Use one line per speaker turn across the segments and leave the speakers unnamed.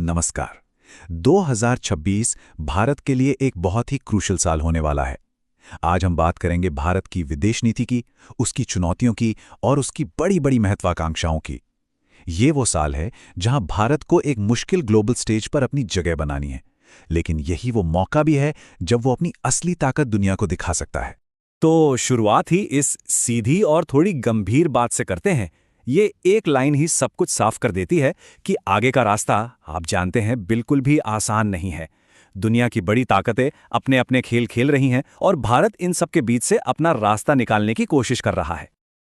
नमस्कार। 2026 भारत के लिए एक बहुत ही क्रूशल साल होने वाला है। आज हम बात करेंगे भारत की विदेश नीति की, उसकी चुनौतियों की और उसकी बड़ी-बड़ी महत्वाकांक्षाओं की। ये वो साल है जहां भारत को एक मुश्किल ग्लोबल स्टेज पर अपनी जगह बनानी है, लेकिन यही वो मौका भी है जब वो अपनी असली ताकत दुनिया को दिखा सकता है।
तो शुरुआत ही इस सीधी और थोड़ी गंभीर बात से करते हैं। ये एक लाइन ही सब कुछ साफ कर देती है कि आगे का रास्ता, आप जानते हैं, बिल्कुल भी आसान नहीं है। दुनिया की बड़ी ताकतें अपने अपने खेल खेल रही हैं और भारत इन सब के बीच से अपना रास्ता निकालने की कोशिश कर रहा है।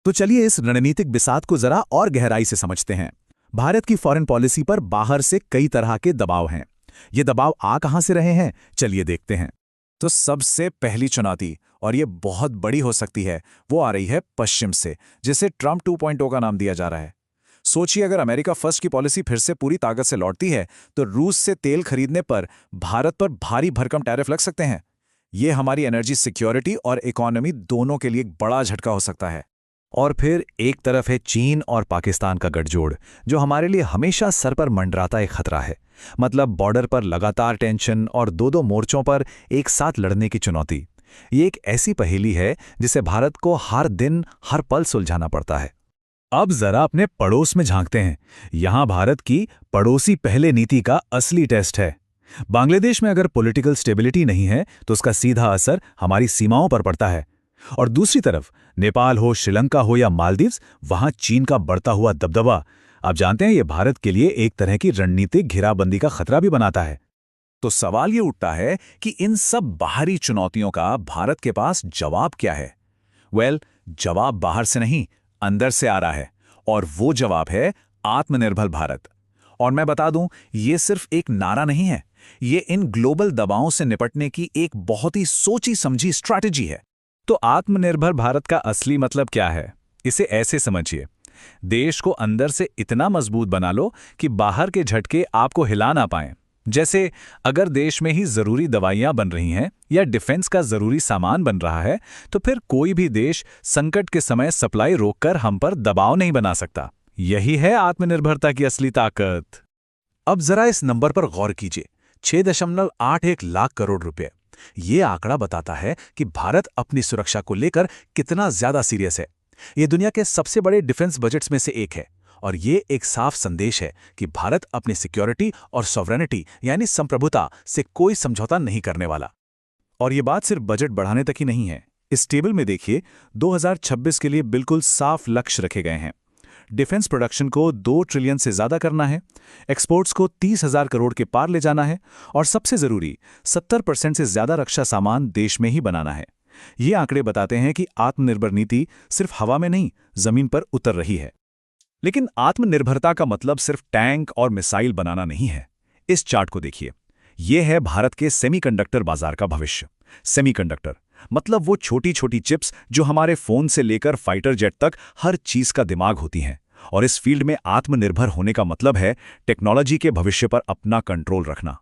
तो चलिए इस रणनीतिक बिसात को जरा और गहराई से समझते हैं। भारत की फॉरेन पॉलिसी पर बाहर से कई तरह के दबाव हैं। ये दबाव आ कहां से रहे हैं, चलिए देखते हैं। तो सबसे पहली चुनौती, और ये बहुत बड़ी हो सकती है, वो आ रही है पश्चिम से, जिसे ट्रंप 2.0 का नाम दिया जा रहा है। सोचिए, अगर अमेरिका फर्स्ट की पॉलिसी फिर से पूरी ताकत से लौटती है तो रूस से तेल खरीदने पर भारत पर भारी भरकम टैरिफ लग सकते हैं। ये हमारी एनर्जी सिक्योरिटी और इकोनॉमी दोनों के लिए एक बड़ा झटका हो सकता है। और फिर एक तरफ है चीन और पाकिस्तान का गठजोड़, जो हमारे लिए हमेशा सर पर मंडराता एक खतरा है। मतलब बॉर्डर पर लगातार टेंशन और दो मोर्चों पर एक साथ लड़ने की चुनौती। ये एक ऐसी पहेली है जिसे भारत को हर दिन हर पल सुलझाना पड़ता है। अब जरा अपने पड़ोस में झांकते हैं। यहां भारत की पड़ोसी पहले नीति का असली टेस्ट है। बांग्लादेश में अगर पॉलिटिकल स्टेबिलिटी नहीं है तो उसका सीधा असर हमारी सीमाओं पर पड़ता है। और दूसरी तरफ नेपाल हो, श्रीलंका हो या मालदीव्स, वहां चीन का बढ़ता हुआ दबदबा, आप जानते हैं, ये भारत के लिए एक तरह की रणनीतिक घेराबंदी का खतरा भी बनाता है। तो सवाल ये उठता है कि इन सब बाहरी चुनौतियों का भारत के पास जवाब क्या है? जवाब बाहर से नहीं, अंदर से आ रहा है, और वो जवाब है आत्मनिर्भर भारत। और मैं बता दूं, ये सिर्फ एक नारा नहीं है, ये इन ग्लोबल दबावों से निपटने की एक बहुत ही सोची समझी स्ट्रैटेजी है। तो आत्मनिर्भर भारत का असली मतलब क्या है? इसे ऐसे समझिए, देश को अंदर से इतना मजबूत बना लो कि बाहर के झटके आपको हिला ना पाएं। जैसे अगर देश में ही जरूरी दवाइयां बन रही हैं या डिफेंस का जरूरी सामान बन रहा है, तो फिर कोई भी देश संकट के समय सप्लाई रोककर हम पर दबाव नहीं बना सकता। यही है आत्मनिर्भरता की असली ताकत। अब जरा इस नंबर पर गौर कीजिए, 6.81 लाख करोड़ रुपए। ये आंकड़ा बताता है कि भारत अपनी सुरक्षा को लेकर कितना ज्यादा सीरियस है। ये दुनिया के सबसे बड़े डिफेंस बजट्स में से एक है, और ये एक साफ संदेश है कि भारत अपनी सिक्योरिटी और सॉवरेनिटी यानी संप्रभुता से कोई समझौता नहीं करने वाला। और ये बात सिर्फ बजट बढ़ाने तक ही नहीं है। इस टेबल में देखिए, 2026 के लिए बिल्कुल साफ लक्ष्य रखे गए हैं। डिफेंस प्रोडक्शन को 2 ट्रिलियन से ज्यादा करना है, एक्सपोर्ट्स को 30,000 करोड़ के पार ले जाना है, और सबसे जरूरी 70% से ज्यादा रक्षा सामान देश में ही बनाना है। ये आंकड़े बताते हैं कि आत्मनिर्भर नीति सिर्फ हवा में नहीं, जमीन पर उतर रही है। लेकिन आत्मनिर्भरता का मतलब सिर्फ टैंक और मिसाइल बनाना नहीं है। इस चार्ट को देखिए, यह है भारत के सेमीकंडक्टर बाजार का भविष्य। सेमीकंडक्टर मतलब वो छोटी छोटी चिप्स जो हमारे फोन से लेकर फाइटर जेट तक हर चीज का दिमाग होती हैं। और इस फील्ड में आत्मनिर्भर होने का मतलब है टेक्नोलॉजी के भविष्य पर अपना कंट्रोल रखना।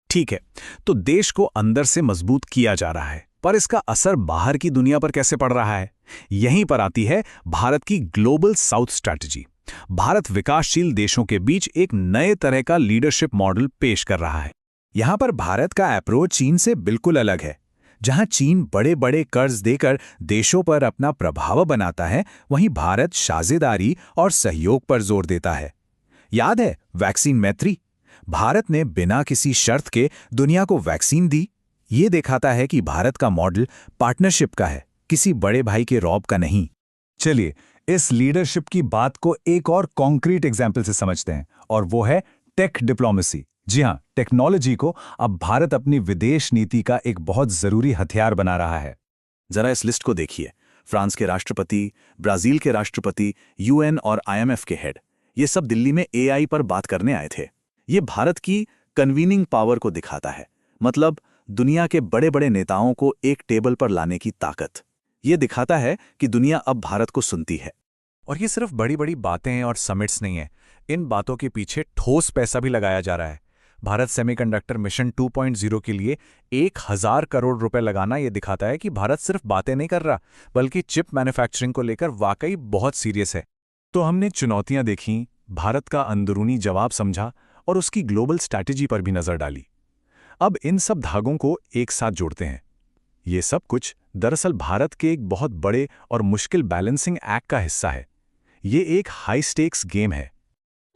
ठीक है, तो देश को अंदर से मजबूत किया जा रहा है, पर इसका असर बाहर की दुनिया पर कैसे पड़ रहा है? यहीं पर आती है भारत की ग्लोबल साउथ स्ट्रैटेजी। भारत विकासशील देशों के बीच एक नए तरह का लीडरशिप मॉडल पेश कर रहा है। यहां पर भारत का अप्रोच चीन से बिल्कुल अलग है। जहां चीन बड़े बड़े कर्ज देकर देशों पर अपना प्रभाव बनाता है, वहीं भारत साझेदारी और सहयोग पर जोर देता है। याद है वैक्सीन मैत्री? भारत ने बिना किसी शर्त के दुनिया को वैक्सीन दी। ये दिखाता है कि भारत का मॉडल पार्टनरशिप का है, किसी बड़े भाई के रौब का नहीं। चलिए इस लीडरशिप की बात को एक और कॉन्क्रीट एग्जाम्पल से समझते हैं, और वो है टेक डिप्लोमेसी। जी हां, टेक्नोलॉजी को अब भारत अपनी विदेश नीति का एक बहुत जरूरी हथियार बना रहा है। जरा इस लिस्ट को देखिए, फ्रांस के राष्ट्रपति, ब्राजील के राष्ट्रपति, यूएन और आईएमएफ के हेड, ये सब दिल्ली में एआई पर बात करने आए थे। ये भारत की कन्वीनिंग पावर को दिखाता है, मतलब दुनिया के बड़े बड़े नेताओं को एक टेबल पर लाने की ताकत। ये दिखाता है कि दुनिया अब भारत को सुनती है। और ये सिर्फ बड़ी बड़ी बातें और समिट्स नहीं है, इन बातों के पीछे ठोस पैसा भी लगाया जा रहा है। भारत सेमीकंडक्टर मिशन 2.0 के लिए 1,000 करोड़ रुपए लगाना ये दिखाता है कि भारत सिर्फ बातें नहीं कर रहा, बल्कि चिप मैन्युफैक्चरिंग को लेकर वाकई बहुत सीरियस है। तो हमने चुनौतियां देखीं, भारत का अंदरूनी जवाब समझा और उसकी ग्लोबल स्ट्रैटेजी पर भी नजर डाली। अब इन सब धागों को एक साथ जोड़ते हैं। ये सब कुछ दरअसल भारत के एक बहुत बड़े और मुश्किल बैलेंसिंग एक्ट का हिस्सा है। ये एक हाई स्टेक्स गेम है।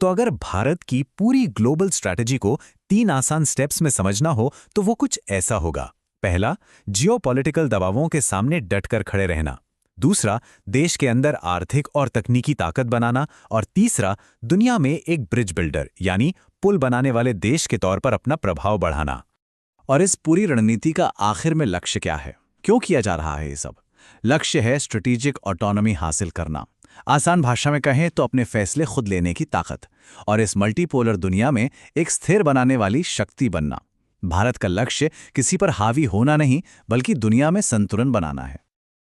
तो अगर भारत की पूरी ग्लोबल स्ट्रैटेजी को 3 आसान स्टेप्स में समझना हो तो वो कुछ ऐसा होगा। पहला, जियोपॉलिटिकल दबावों के सामने डटकर खड़े रहना। दूसरा, देश के अंदर आर्थिक और तकनीकी ताकत बनाना। और तीसरा, दुनिया में एक ब्रिज बिल्डर यानी पुल बनाने वाले देश के तौर पर अपना प्रभाव बढ़ाना।
और इस पूरी रणनीति का आखिर में लक्ष्य क्या है? क्यों किया जा रहा है ये सब? लक्ष्य है स्ट्रेटेजिक ऑटोनॉमी हासिल करना। आसान भाषा में कहें तो अपने फैसले खुद लेने की ताकत और इस मल्टीपोलर दुनिया में एक स्थिर बनाने वाली शक्ति बनना। भारत का लक्ष्य किसी पर हावी होना नहीं, बल्कि दुनिया में संतुलन बनाना है।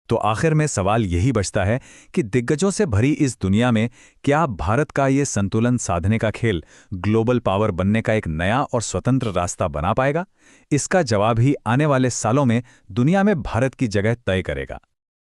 तो आखिर में सवाल यही बचता है कि दिग्गजों से भरी इस दुनिया में क्या भारत का ये संतुलन साधने का खेल ग्लोबल पावर बनने का एक नया और स्वतंत्र रास्ता बना पाएगा? इसका जवाब ही आने वाले सालों में दुनिया में भारत की जगह तय करेगा।